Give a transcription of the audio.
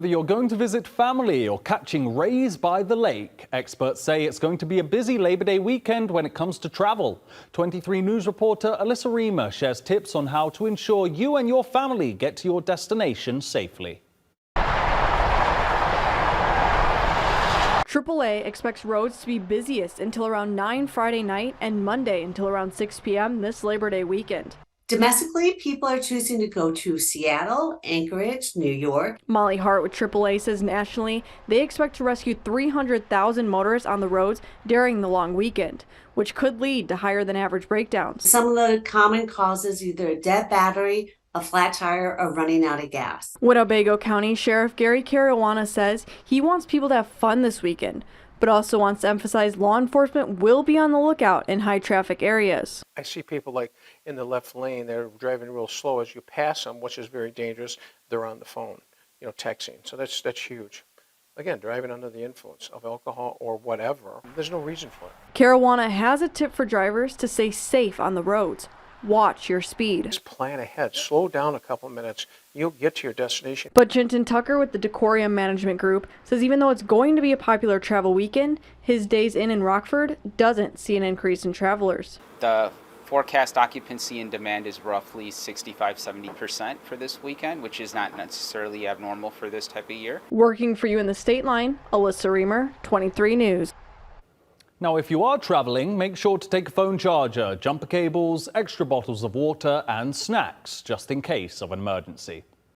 Whether you're going to visit family or catching rays by the lake, experts say it's going to be a busy Labor Day weekend when it comes to travel. 23 News reporter Alyssa Reamer shares tips on how to ensure you and your family get to your destination safely. AAA expects roads to be busiest until around 9 Friday night and Monday until around 6 p.m. this Labor Day weekend. Domestically, people are choosing to go to Seattle, Anchorage, New York. Molly Hart with AAA says nationally, they expect to rescue 300,000 motorists on the roads during the long weekend, which could lead to higher than average breakdowns. Some of the common causes, either a dead battery, a flat tire, or running out of gas. Winnebago County Sheriff Gary Caruana says he wants people to have fun this weekend, but also wants to emphasize law enforcement will be on the lookout in high traffic areas. I see people like in the left lane, they're driving real slow. As you pass them, which is very dangerous, they're on the phone, texting. So that's huge. Again, driving under the influence of alcohol or whatever, there's no reason for it. Caruana has a tip for drivers to stay safe on the roads. Watch your speed. Just plan ahead. Slow down a couple minutes. You'll get to your destination. But Chinton Tucker with the Decorium Management Group says even though it's going to be a popular travel weekend, his days in Rockford doesn't see an increase in travelers. The forecast occupancy and demand is roughly 65-70% for this weekend, which is not necessarily abnormal for this type of year. Working for you in the state line, Alyssa Reamer, 23 News. Now, if you are traveling, make sure to take a phone charger, jumper cables, extra bottles of water and snacks, just in case of an emergency.